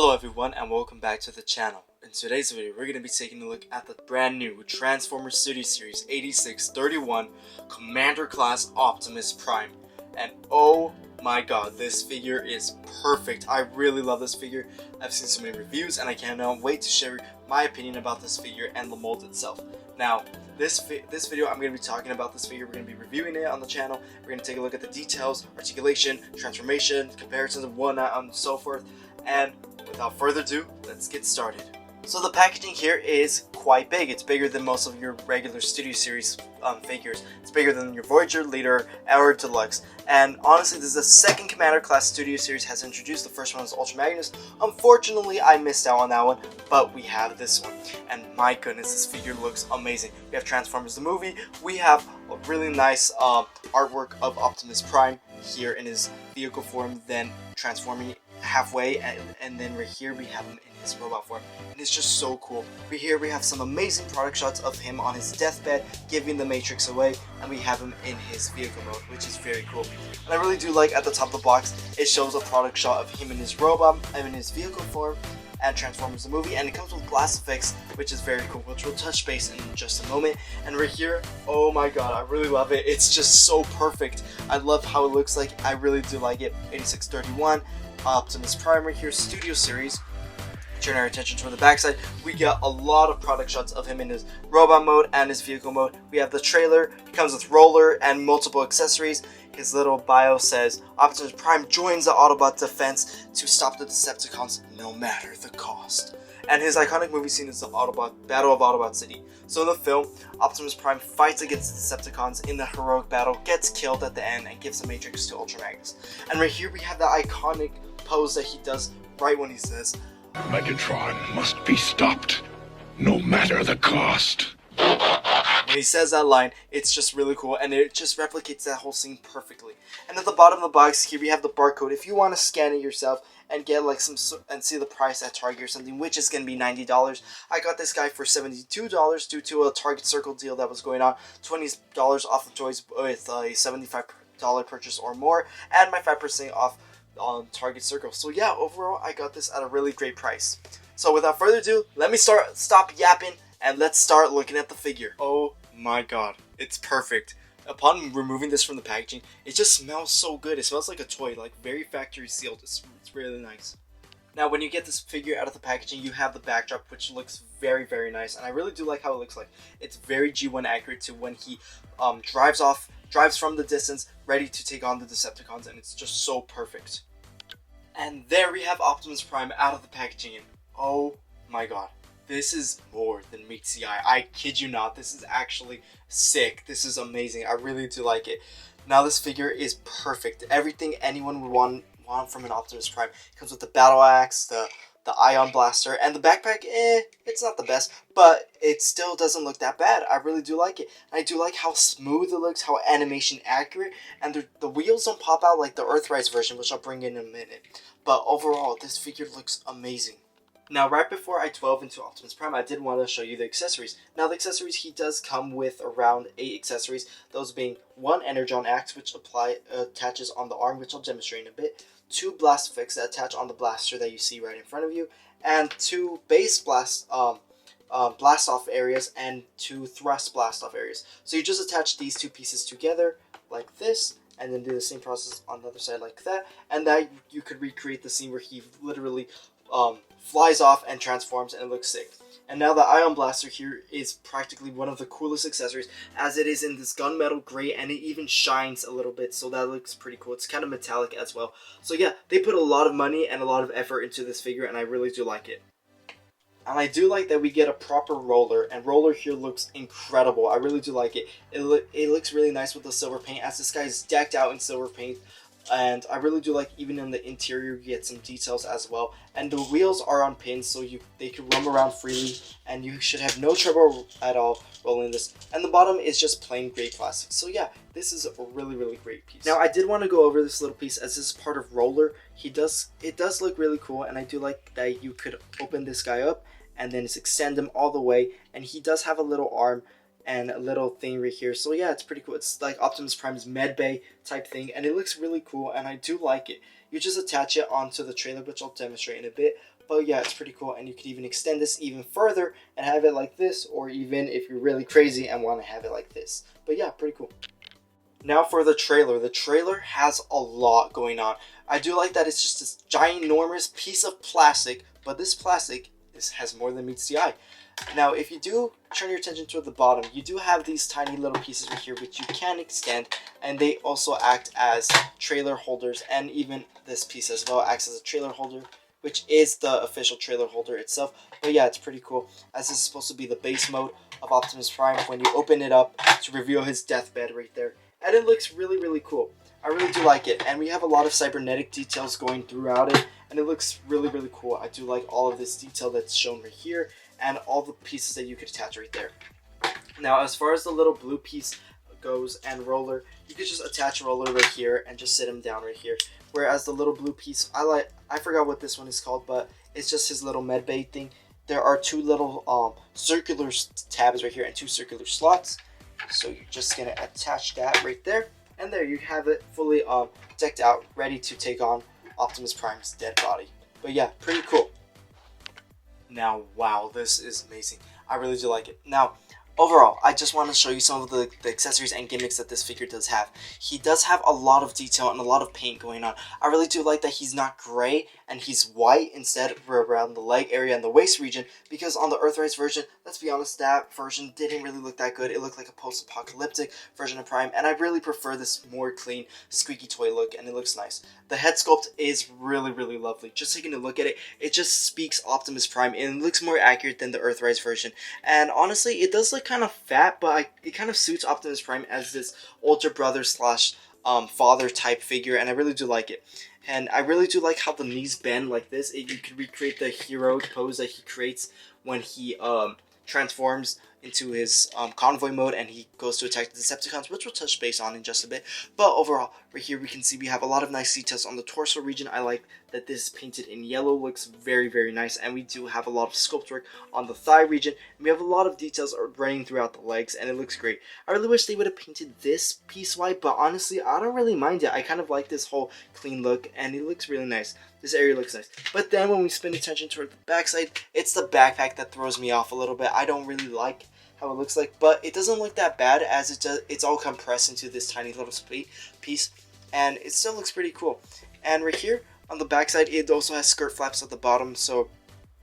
Hello everyone and welcome back to the channel. In today's video we're going to be taking a look at the brand new Transformers Studio Series 8631 Commander Class Optimus Prime. And oh my god, this figure is perfect. I really love this figure. I've seen so many reviews and I cannot wait to share my opinion about this figure and the mold itself. Now, this video I'm going to be talking about this figure. We're going to be reviewing it on the channel. We're going to take a look at the details, articulation, transformation, comparisons and whatnot and so forth. And without further ado, let's get started. So the packaging here is quite big. It's bigger than most of your regular Studio Series figures. It's bigger than your Voyager, Leader, or Deluxe. And honestly, this is the second Commander Class Studio Series has introduced. The first one was Ultra Magnus. Unfortunately, I missed out on that one, but we have this one. And my goodness, this figure looks amazing. We have Transformers the movie. We have a really nice artwork of Optimus Prime here in his vehicle form, then transforming halfway, and then right here we have him in his robot form, and it's just so cool. Right here we have some amazing product shots of him on his deathbed giving the Matrix away, and we have him in his vehicle mode, which is very cool. And I really do like at the top of the box it shows a product shot of him in his robot and in his vehicle form and Transformers the movie, and it comes with glass effects, which is very cool, which we'll touch base in just a moment. And right here, oh my god, I really love it. It's just so perfect. I love how it looks like. I really do like it. 8631 Optimus Prime right here, Studio Series. Turn our attention to the backside. We get a lot of product shots of him in his robot mode and his vehicle mode. We have the trailer. It comes with roller and multiple accessories. His little bio says Optimus Prime joins the Autobot defense to stop the Decepticons no matter the cost. And his iconic movie scene is the Autobot Battle of Autobot City. So in the film, Optimus Prime fights against the Decepticons in the heroic battle, gets killed at the end, and gives the Matrix to Ultra Magnus. And right here we have the iconic pose that he does right when he says, Megatron must be stopped, no matter the cost. When he says that line, it's just really cool, and it just replicates that whole scene perfectly. And at the bottom of the box here we have the barcode. If you want to scan it yourself and get like and see the price at Target or something, which is going to be $90. I got this guy for $72 due to a Target Circle deal that was going on. $20 off the toys with a $75 purchase or more, and my 5% off on Target Circle. So yeah, overall I got this at a really great price. So without further ado, let me stop yapping and let's start looking at the figure. Oh my god, it's perfect. Upon removing this from the packaging, it just smells so good. It smells like a toy, like very factory sealed. It's really nice. Now when you get this figure out of the packaging, you have the backdrop, which looks very, very nice, and I really do like how it looks like. It's very G1 accurate to when he drives from the distance, ready to take on the Decepticons, and it's just so perfect. And there we have Optimus Prime out of the packaging, and oh my god, this is more than meets the eye. I kid you not, this is actually sick. This is amazing. I really do like it. Now this figure is perfect. Everything anyone would want from an Optimus Prime. It comes with the battle axe, the ion blaster, and the backpack. It's not the best, but it still doesn't look that bad. I really do like it. I do like how smooth it looks, how animation accurate, and the wheels don't pop out like the Earthrise version, which I'll bring in a minute. But overall, this figure looks amazing. Now, right before I delve into Optimus Prime, I did want to show you the accessories. Now, the accessories, he does come with around 8 accessories, those being 1 Energon Axe, which attaches on the arm, which I'll demonstrate in a bit, 2 blast effects that attach on the blaster that you see right in front of you, and 2 base blast off areas and 2 thrust blast off areas. So you just attach these 2 pieces together like this, and then do the same process on the other side like that, and that you could recreate the scene where he literally flies off and transforms, and it looks sick. And now the Ion Blaster here is practically one of the coolest accessories, as it is in this gunmetal gray, and it even shines a little bit, so that looks pretty cool. It's kind of metallic as well. So yeah, they put a lot of money and a lot of effort into this figure, and I really do like it. And I do like that we get a proper roller, and roller here looks incredible. I really do like it. It looks really nice with the silver paint, as this guy is decked out in silver paint. And I really do like even in the interior you get some details as well. And the wheels are on pins, so they can roam around freely, and you should have no trouble at all rolling this. And the bottom is just plain gray plastic. So yeah, this is a really, really great piece. Now I did want to go over this little piece as this is part of roller. It does look really cool, and I do like that you could open this guy up and then extend him all the way. And he does have a little arm and a little thing right here. So yeah, it's pretty cool. It's like Optimus Prime's med bay type thing, and it looks really cool, and I do like it. You just attach it onto the trailer, which I'll demonstrate in a bit. But yeah, it's pretty cool, and you could even extend this even further and have it like this, or even if you're really crazy and want to have it like this. But yeah, pretty cool. Now for the trailer. The trailer has a lot going on. I do like that it's just this giant, enormous piece of plastic, but this plastic has more than meets the eye. Now, if you do turn your attention toward the bottom, you do have these tiny little pieces right here which you can extend, and they also act as trailer holders, and even this piece as well acts as a trailer holder, which is the official trailer holder itself. But yeah, it's pretty cool, as this is supposed to be the base mode of Optimus Prime when you open it up to reveal his deathbed right there. And it looks really, really cool. I really do like it, and we have a lot of cybernetic details going throughout it, and it looks really, really cool. I do like all of this detail that's shown right here, and all the pieces that you could attach right there. Now, as far as the little blue piece goes and roller, you could just attach a roller right here and just sit him down right here. Whereas the little blue piece, I forgot what this one is called, but it's just his little medbay thing. There are two little circular tabs right here and two circular slots. So you're just gonna attach that right there, and there you have it fully decked out, ready to take on Optimus Prime's dead body. But yeah, pretty cool. Now, wow, this is amazing. I really do like it. Now, overall, I just want to show you some of the accessories and gimmicks that this figure does have. He does have a lot of detail and a lot of paint going on. I really do like that he's not gray and he's white instead around the leg area and the waist region, because on the Earthrise version, let's be honest, that version didn't really look that good. It looked like a post-apocalyptic version of Prime, and I really prefer this more clean, squeaky toy look, and it looks nice. The head sculpt is really, really lovely. Just taking a look at it, it just speaks Optimus Prime, and it looks more accurate than the Earthrise version. And honestly, it does look kind of fat, but it kind of suits Optimus Prime as this older brother slash father type figure, and I really do like it. And I really do like how the knees bend like this. You can recreate the heroic pose that he creates when he transforms into his convoy mode and he goes to attack the Decepticons, which we'll touch base on in just a bit. But overall, right here we can see we have a lot of nice details on the torso region. I like that this painted in yellow looks very, very nice, and we do have a lot of sculpt work on the thigh region, and we have a lot of details running throughout the legs, and it looks great. I really wish they would have painted this piece white, but honestly, I don't really mind it. I kind of like this whole clean look, and it looks really nice. This area looks nice. But then when we spin attention toward the backside, it's the backpack that throws me off a little bit. I don't really like how it looks like, but it doesn't look that bad as it's all compressed into this tiny little piece, and it still looks pretty cool. And right here on the backside, it also has skirt flaps at the bottom, so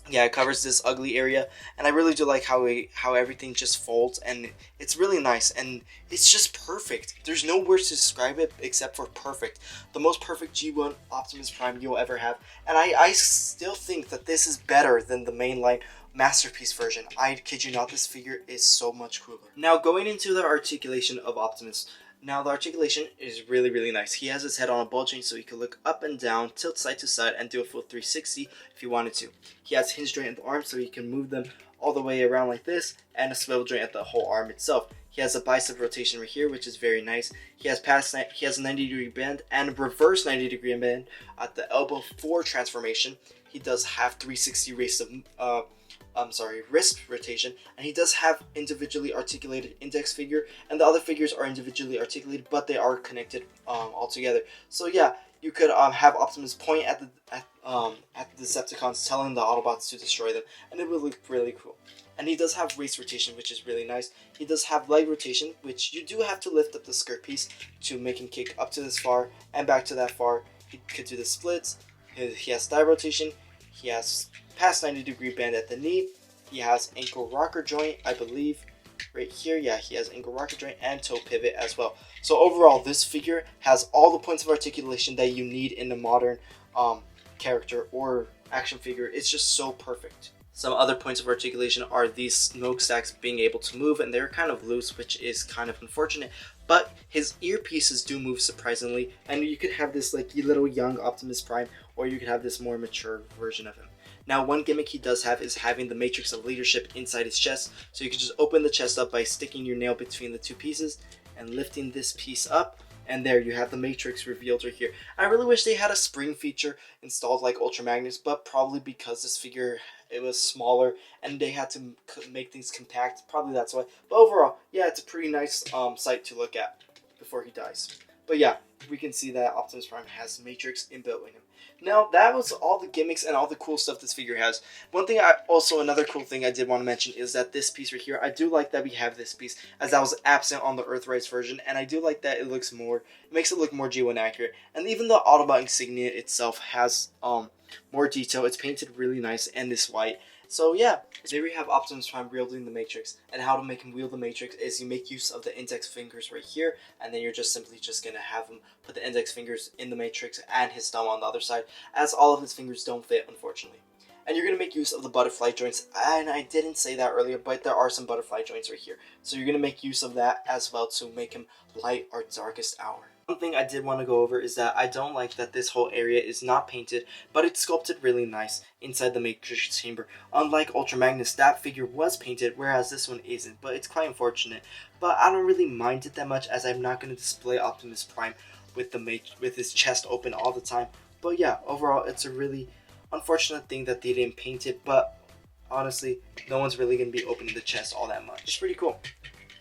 yeah, it covers this ugly area, and I really do like how everything just folds, and it's really nice, and it's just perfect. There's no words to describe it except for perfect. The most perfect G1 Optimus Prime you'll ever have, and I still think that this is better than the mainline Masterpiece version. I kid you not, this figure is so much cooler. Now, going into the articulation of Optimus. Now, the articulation is really, really nice. He has his head on a ball joint so he can look up and down, tilt side to side, and do a full 360 if he wanted to. He has hinge joint at the arm so he can move them all the way around like this, and a swivel joint at the whole arm itself. He has a bicep rotation right here, which is very nice. He has a 90-degree bend and a reverse 90-degree bend at the elbow for transformation. He does have 360 wrist rotation, and he does have individually articulated index figure, and the other figures are individually articulated, but they are connected all together. So yeah, you could have Optimus point at the Decepticons, telling the Autobots to destroy them, and it would look really cool. And he does have waist rotation, which is really nice. He does have leg rotation, which you do have to lift up the skirt piece to make him kick up to this far and back to that far. He could do the splits. He has thigh rotation. He has past 90-degree bend at the knee. He has ankle rocker joint, I believe, right here. Yeah, he has ankle rocker joint and toe pivot as well. So overall, this figure has all the points of articulation that you need in a modern character or action figure. It's just so perfect. Some other points of articulation are these smokestacks being able to move, and they're kind of loose, which is kind of unfortunate. But his earpieces do move surprisingly, and you could have this like little young Optimus Prime, or you could have this more mature version of him. Now, one gimmick he does have is having the matrix of leadership inside his chest, so you can just open the chest up by sticking your nail between the two pieces and lifting this piece up, and there you have the matrix revealed right here. I really wish they had a spring feature installed like Ultra Magnus, but probably because this figure, it was smaller and they had to make things compact, probably that's why. But overall, yeah, it's a pretty nice sight to look at before he dies. But yeah, we can see that Optimus Prime has Matrix inbuilt in him. Now, that was all the gimmicks and all the cool stuff this figure has. Another cool thing I did want to mention is that this piece right here, I do like that we have this piece, as that was absent on the Earthrise version, and I do like that it makes it look more G1 accurate. And even the Autobot insignia itself has more detail. It's painted really nice, and this white. So yeah, there we have Optimus Prime wielding the Matrix, and how to make him wield the Matrix is you make use of the index fingers right here, and then you're simply gonna have him put the index fingers in the Matrix and his thumb on the other side, as all of his fingers don't fit, unfortunately. And you're gonna make use of the butterfly joints, and I didn't say that earlier, but there are some butterfly joints right here, so you're gonna make use of that as well to make him light our darkest hour. One thing I did want to go over is that I don't like that this whole area is not painted, but it's sculpted really nice inside the Matrix chamber. Unlike Ultra Magnus, that figure was painted, whereas this one isn't, but it's quite unfortunate. But I don't really mind it that much, as I'm not going to display Optimus Prime with his chest open all the time. But yeah, overall, it's a really unfortunate thing that they didn't paint it, but honestly, no one's really going to be opening the chest all that much. It's pretty cool.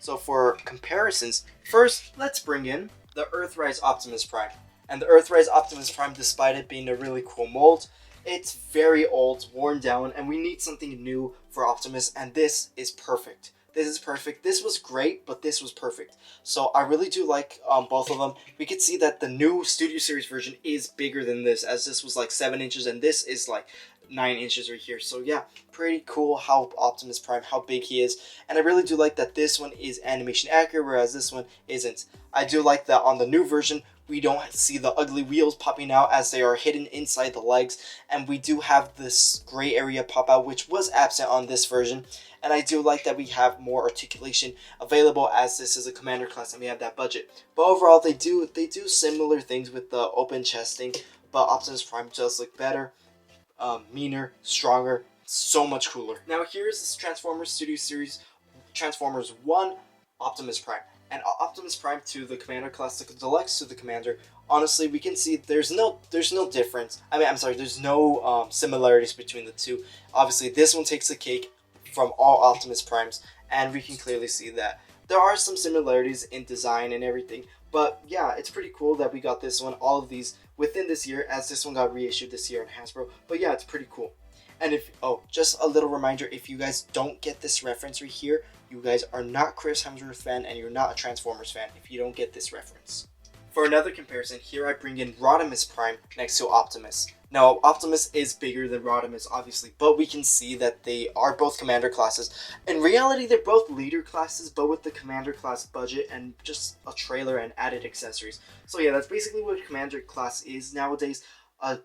So for comparisons, first, let's bring in the Earthrise Optimus Prime. And the Earthrise Optimus Prime, despite it being a really cool mold, it's very old, worn down, and we need something new for Optimus, and this is perfect. This is perfect. This was great, but this was perfect. So I really do like both of them. We could see that the new Studio Series version is bigger than this, as this was like 7 inches, and this is like 9 inches right here. So yeah, pretty cool how Optimus Prime, how big he is. And I really do like that this one is animation accurate, whereas this one isn't. I do like that on the new version, we don't see the ugly wheels popping out, as they are hidden inside the legs. And we do have this gray area pop out, which was absent on this version. And I do like that we have more articulation available, as this is a commander class and we have that budget. But overall, they do similar things with the open chesting, but Optimus Prime does look better. Meaner, stronger, so much cooler. Now here's this Transformers Studio Series Transformers 1 Optimus Prime. And Optimus Prime to the Commander class, the Deluxe to the Commander. Honestly, we can see there's no difference. There's no similarities between the two. Obviously, this one takes the cake from all Optimus Primes, and we can clearly see that. There are some similarities in design and everything, but yeah, it's pretty cool that we got this one, all of these, within this year, as this one got reissued this year on Hasbro. But yeah, it's pretty cool. And just a little reminder, if you guys don't get this reference right here, you guys are not Chris Hemsworth fan, and you're not a Transformers fan if you don't get this reference. For another comparison, here I bring in Rodimus Prime next to Optimus. Now, Optimus is bigger than Rodimus, obviously, but we can see that they are both Commander classes. In reality, they're both Leader classes, but with the Commander class budget and just a trailer and added accessories. So yeah, that's basically what Commander class is nowadays. A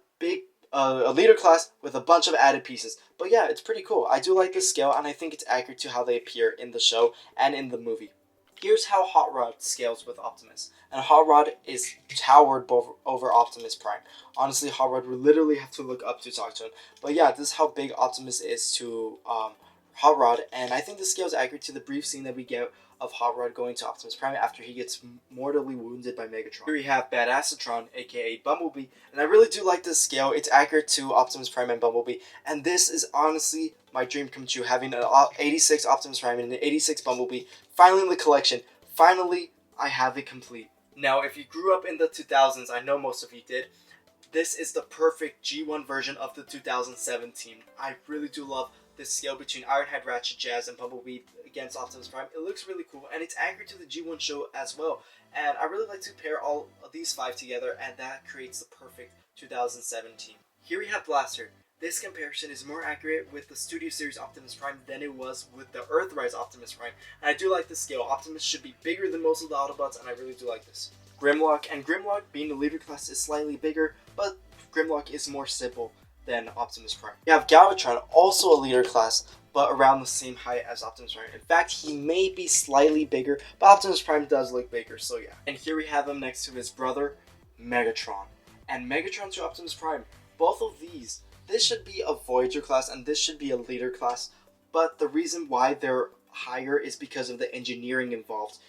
Leader class with a bunch of added pieces. But yeah, it's pretty cool. I do like the scale, and I think it's accurate to how they appear in the show and in the movie. Here's how Hot Rod scales with Optimus. And Hot Rod is towered over Optimus Prime. Honestly, Hot Rod would literally have to look up to talk to him. But yeah, this is how big Optimus is to Hot Rod. And I think the scale is accurate to the brief scene that we get of Hot Rod going to Optimus Prime after he gets mortally wounded by Megatron. Here we have Badassatron, aka Bumblebee. And I really do like this scale. It's accurate to Optimus Prime and Bumblebee. And this is honestly my dream come true, having an 86 Optimus Prime and an 86 Bumblebee. Finally in the collection. Finally, I have it complete. Now, if you grew up in the 2000s, I know most of you did, this is the perfect G1 version of the 2017. I really do love this scale between Ironhead, Ratchet, Jazz, and Bumblebee against Optimus Prime. It looks really cool, and it's accurate to the G1 show as well. And I really like to pair all of these 5 together, and that creates the perfect 2017. Here we have Blaster. This comparison is more accurate with the Studio Series Optimus Prime than it was with the Earthrise Optimus Prime. And I do like the scale. Optimus should be bigger than most of the Autobots, and I really do like this. Grimlock, and Grimlock being the Leader class is slightly bigger, but Grimlock is more simple than Optimus Prime. You have Galvatron, also a Leader class, but around the same height as Optimus Prime. In fact, he may be slightly bigger, but Optimus Prime does look bigger, so yeah. And here we have him next to his brother, Megatron. And Megatron to Optimus Prime, both of these, this should be a Voyager class and this should be a Leader class, but the reason why they're higher is because of the engineering involved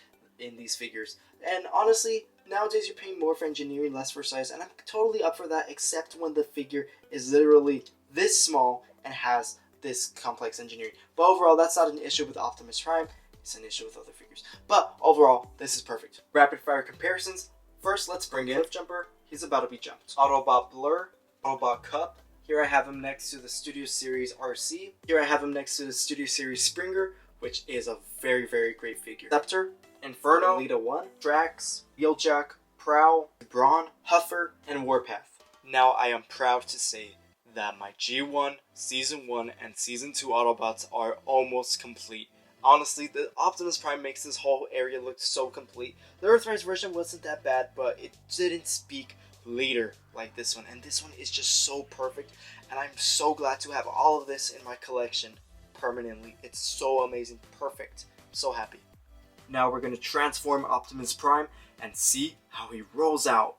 in these figures. And honestly, nowadays you're paying more for engineering, less for size, and I'm totally up for that, except when the figure is literally this small and has this complex engineering. But overall, that's not an issue with Optimus Prime, it's an issue with other figures. But overall, this is perfect. Rapid fire comparisons. First, let's bring in Jumper. He's about to be jumped. Autobot Blur, Autobot Cup. Here I have him next to the Studio Series RC. Here I have him next to the Studio Series Springer, which is a very, very great figure. Scepter, Inferno, Lita 1, Drax, Wheeljack, Prowl, Brawn, Huffer, and Warpath. Now I am proud to say that my G1, Season 1, and Season 2 Autobots are almost complete. Honestly, the Optimus Prime makes this whole area look so complete. The Earthrise version wasn't that bad, but it didn't speak later like this one, and this one is just so perfect, and I'm so glad to have all of this in my collection permanently. It's so amazing, perfect. I'm so happy. Now we're going to transform Optimus Prime and see how he rolls out.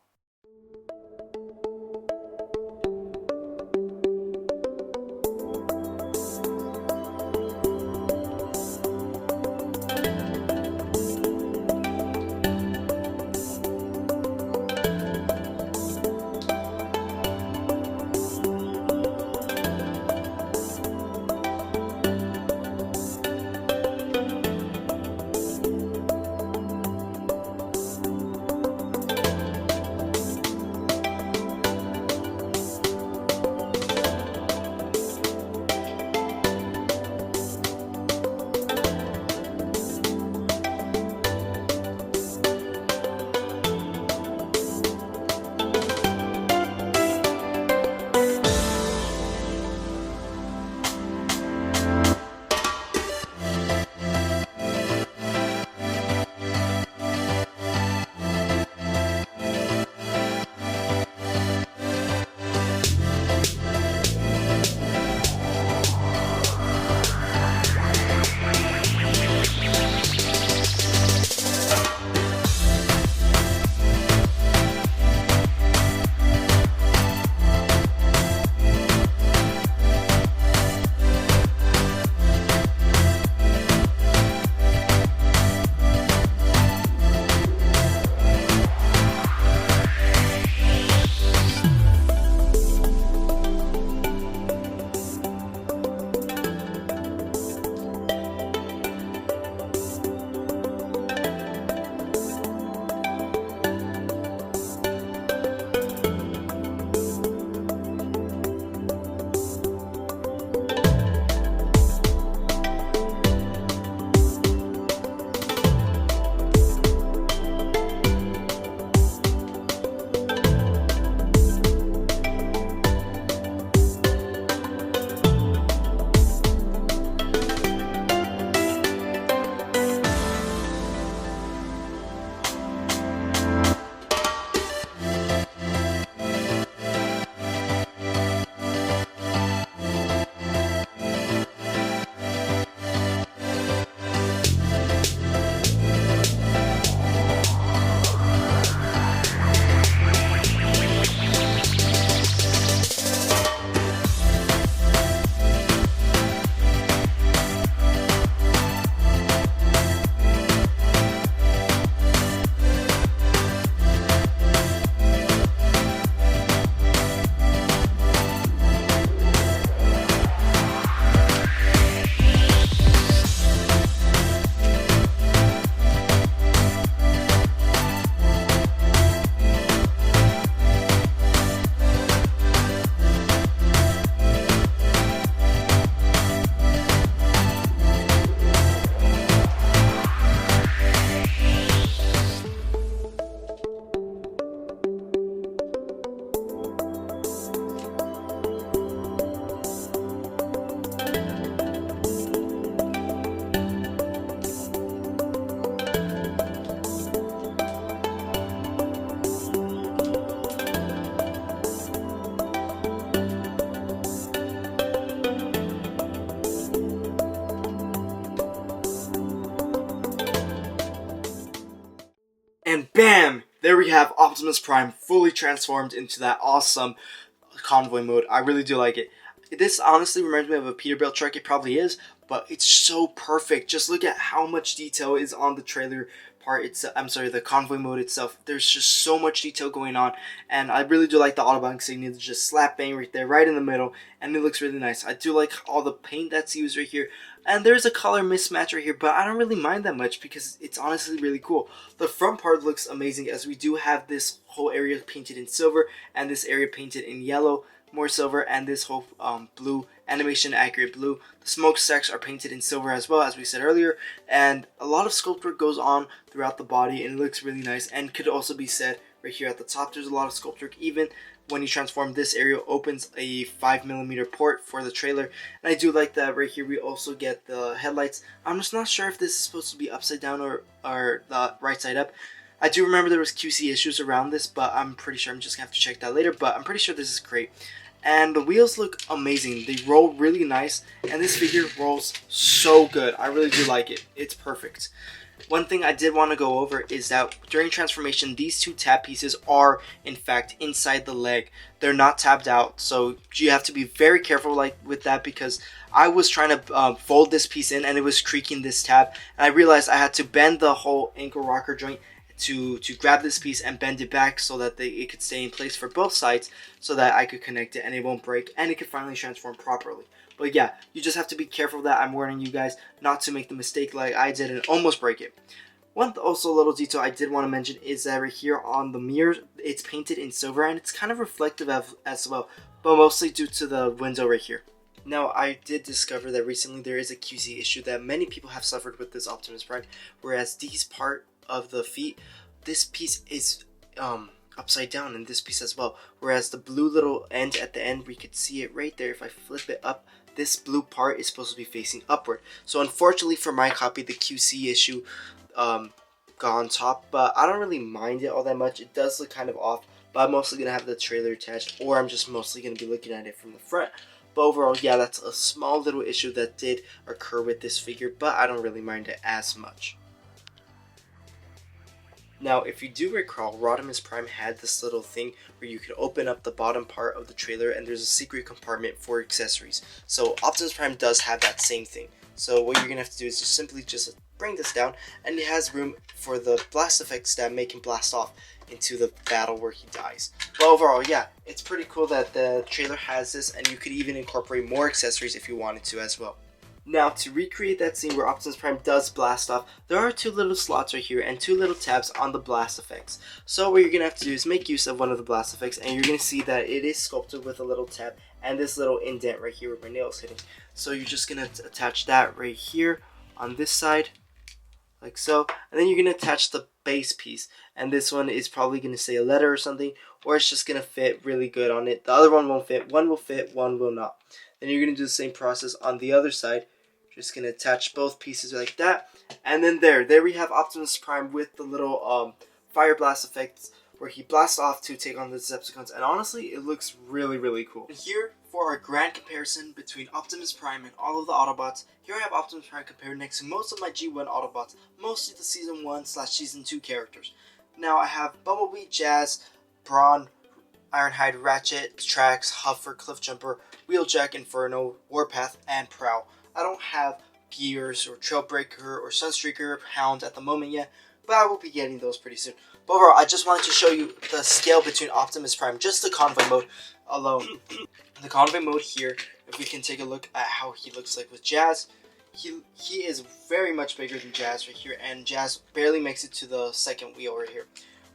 And bam! There we have Optimus Prime fully transformed into that awesome convoy mode. I really do like it. This honestly reminds me of a Peterbilt truck. It probably is, but it's so perfect. Just look at how much detail is on the trailer part. The convoy mode itself. There's just so much detail going on, and I really do like the Autobot insignia. It's just slap bang right there, right in the middle, and it looks really nice. I do like all the paint that's used right here. And there's a color mismatch right here, but I don't really mind that much because it's honestly really cool. The front part looks amazing as we do have this whole area painted in silver and this area painted in yellow, more silver, and this whole blue, animation accurate blue. The smokestacks are painted in silver as well, as we said earlier, and a lot of sculpt work goes on throughout the body and it looks really nice. And could also be said right here at the top, there's a lot of sculpt work. Even when you transform, this area opens a 5mm port for the trailer, and I do like that. Right here we also get the headlights. I'm just not sure if this is supposed to be upside down or the right side up. I do remember there was QC issues around this, but I'm pretty sure, I'm just gonna have to check that later, but I'm pretty sure this is great. And the wheels look amazing. They roll really nice, and this figure rolls so good. I really do like it. It's perfect. One thing I did want to go over is that during transformation, these two tab pieces are in fact inside the leg. They're not tabbed out, so you have to be very careful with that, because I was trying to fold this piece in and it was creaking this tab, and I realized I had to bend the whole ankle rocker joint to grab this piece and bend it back so that it could stay in place for both sides, so that I could connect it and it won't break and it could finally transform properly. But yeah, you just have to be careful that I'm warning you guys not to make the mistake like I did and almost break it. One also little detail I did want to mention is that right here on the mirror, it's painted in silver and it's kind of reflective as well, but mostly due to the window right here. Now, I did discover that recently there is a QC issue that many people have suffered with this Optimus Prime, whereas these part of the feet, this piece is upside down, and this piece as well, whereas the blue little end at the end, we could see it right there. If I flip it up, this blue part is supposed to be facing upward. So unfortunately for my copy, the QC issue got on top, but I don't really mind it all that much. It does look kind of off, but I'm mostly gonna have the trailer attached, or I'm just mostly gonna be looking at it from the front. But overall, yeah, that's a small little issue that did occur with this figure, but I don't really mind it as much. Now, if you do recall, Optimus Prime had this little thing where you could open up the bottom part of the trailer and there's a secret compartment for accessories. So Optimus Prime does have that same thing. So what you're going to have to do is just simply bring this down, and it has room for the blast effects that make him blast off into the battle where he dies. But overall, yeah, it's pretty cool that the trailer has this, and you could even incorporate more accessories if you wanted to as well. Now, to recreate that scene where Optimus Prime does blast off, there are two little slots right here and two little tabs on the blast effects. So what you're going to have to do is make use of one of the blast effects, and you're going to see that it is sculpted with a little tab and this little indent right here where my nail is hitting. So you're just going to attach that right here on this side, like so, and then you're going to attach the base piece, and this one is probably going to say a letter or something, or it's just going to fit really good on it. The other one won't fit. One will fit, one will not. Then you're going to do the same process on the other side. Just going to attach both pieces like that, and then there we have Optimus Prime with the little fire blast effects where he blasts off to take on the Decepticons, and honestly, it looks really, really cool. And here, for our grand comparison between Optimus Prime and all of the Autobots, here I have Optimus Prime compared next to most of my G1 Autobots, mostly the Season 1/Season 2 characters. Now I have Bumblebee, Jazz, Brawn, Ironhide, Ratchet, Trax, Huffer, Cliffjumper, Wheeljack, Inferno, Warpath, and Prowl. I don't have Gears or Trailbreaker or Sunstreaker Hound at the moment yet, but I will be getting those pretty soon. But overall, I just wanted to show you the scale between Optimus Prime, just the convoy mode alone. The convoy mode here, if we can take a look at how he looks like with Jazz, he is very much bigger than Jazz right here, and Jazz barely makes it to the second wheel right here.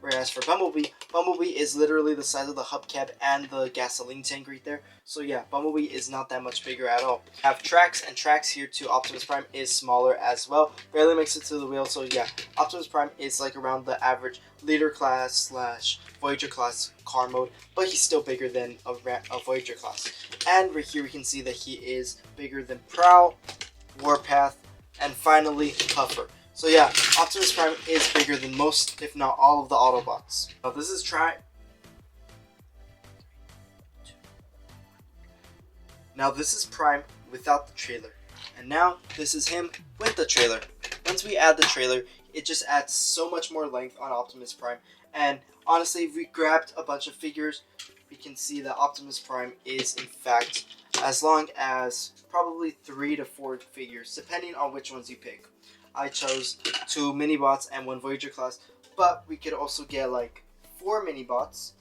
Whereas for Bumblebee is literally the size of the hubcap and the gasoline tank right there. So yeah, Bumblebee is not that much bigger at all. I have Trax, and Trax here to Optimus Prime is smaller as well. Barely makes it to the wheel, so yeah, Optimus Prime is like around the average leader class / Voyager class car mode, but he's still bigger than a Voyager class. And right here we can see that he is bigger than Prowl, Warpath, and finally Huffer. So yeah, Optimus Prime is bigger than most, if not all, of the Autobots. Now this is Prime without the trailer. And now this is him with the trailer. Once we add the trailer, it just adds so much more length on Optimus Prime. And honestly, if we grabbed a bunch of figures, we can see that Optimus Prime is in fact as long as probably 3 to 4 figures, depending on which ones you pick. I chose 2 mini-bots and 1 Voyager class, but we could also get like 4 mini-bots,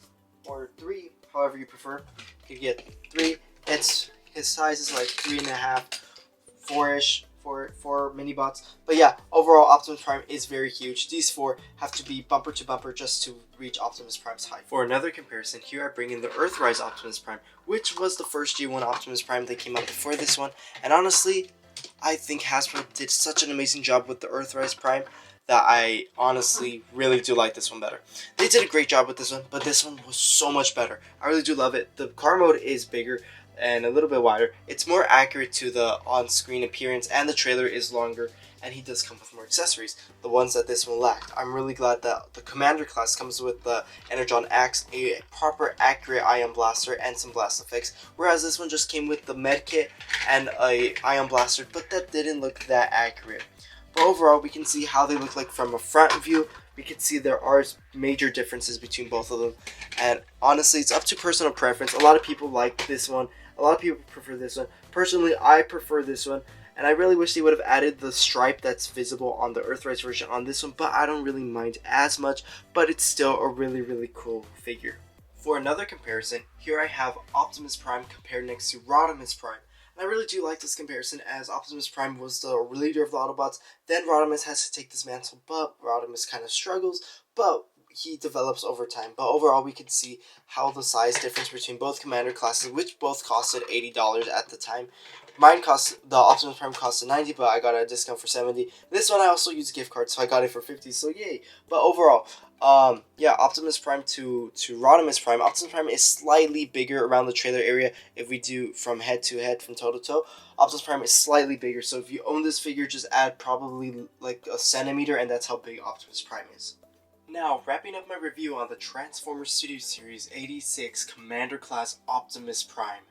or 3, however you prefer. You could get 3. His size is like 3.5, 4-ish, for mini bots. But yeah, overall Optimus Prime is very huge. These 4 have to be bumper to bumper just to reach Optimus Prime's height. For another comparison, here I bring in the Earthrise Optimus Prime, which was the first G1 Optimus Prime that came out before this one. And honestly, I think Hasbro did such an amazing job with the Earthrise Prime that I honestly really do like this one better. They did a great job with this one, but this one was so much better. I really do love it. The car mode is bigger and a little bit wider. It's more accurate to the on-screen appearance, and the trailer is longer, and he does come with more accessories, the ones that this one lacked. I'm really glad that the Commander class comes with the Energon Axe, a proper accurate Ion Blaster, and some blast effects, whereas this one just came with the med kit and a Ion Blaster, but that didn't look that accurate. But overall, we can see how they look like from a front view. We can see there are major differences between both of them, and honestly, it's up to personal preference. A lot of people like this one, a lot of people prefer this one. Personally, I prefer this one, and I really wish they would have added the stripe that's visible on the Earthrise version on this one, but I don't really mind as much, but it's still a really, really cool figure. For another comparison, here I have Optimus Prime compared next to Rodimus Prime. And I really do like this comparison, as Optimus Prime was the leader of the Autobots, then Rodimus has to take this mantle, but Rodimus kind of struggles, but he develops over time. But overall, we can see how the size difference between both Commander classes, which both costed $80 at the time. The Optimus Prime costed $90, but I got a discount for $70. This one I also used a gift card, so I got it for $50, so yay. But overall, yeah, Optimus Prime to Rodimus Prime. Optimus Prime is slightly bigger around the trailer area if we do from head to head, from toe to toe. Optimus Prime is slightly bigger, so if you own this figure, just add probably like a centimeter, and that's how big Optimus Prime is. Now, wrapping up my review on the Transformers Studio Series 86 Commander Class Optimus Prime.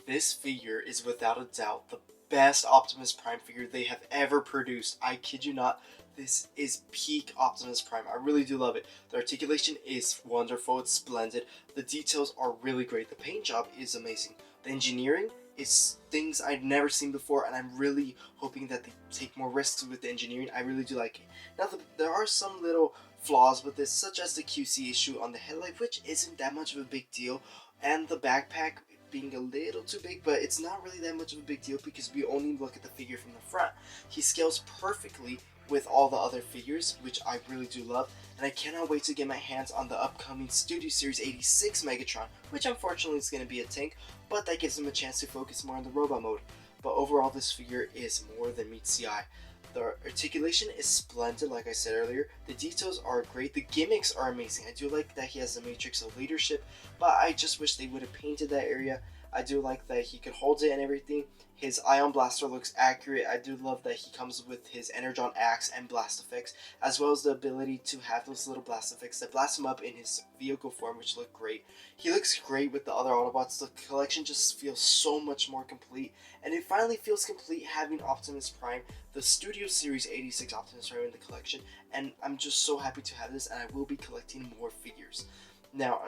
This figure is without a doubt the best Optimus Prime figure they have ever produced. I kid you not, this is peak Optimus Prime. I really do love it. The articulation is wonderful, it's splendid. The details are really great. The paint job is amazing. The engineering is things I've never seen before, and I'm really hoping that they take more risks with the engineering. I really do like it. Now, there are some little flaws with this, such as the QC issue on the headlight, which isn't that much of a big deal, and the backpack being a little too big, but it's not really that much of a big deal because we only look at the figure from the front. He scales perfectly with all the other figures, which I really do love, and I cannot wait to get my hands on the upcoming Studio Series 86 Megatron, which unfortunately is going to be a tank, but that gives him a chance to focus more on the robot mode. But overall, this figure is more than meets the eye. The articulation is splendid, like I said earlier. The details are great. The gimmicks are amazing. I do like that he has the matrix of leadership, but I just wish they would have painted that area. I do like that he could hold it and everything. His Ion Blaster looks accurate. I do love that he comes with his Energon Axe and blast effects, as well as the ability to have those little blast effects that blast him up in his vehicle form, which look great. He looks great with the other Autobots. The collection just feels so much more complete, and it finally feels complete having Optimus Prime, the Studio Series 86 Optimus Prime in the collection, and I'm just so happy to have this, and I will be collecting more figures. Now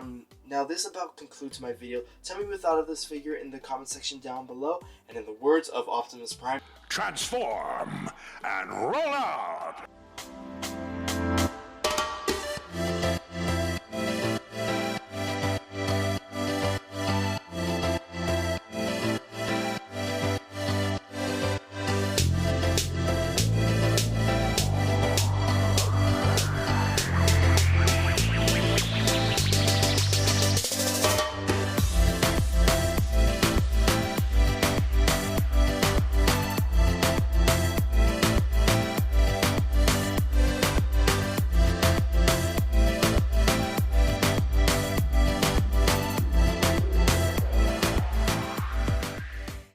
this about concludes my video. Tell me what you thought of this figure in the comment section down below, and in the words of Optimus Prime, Transform and roll out!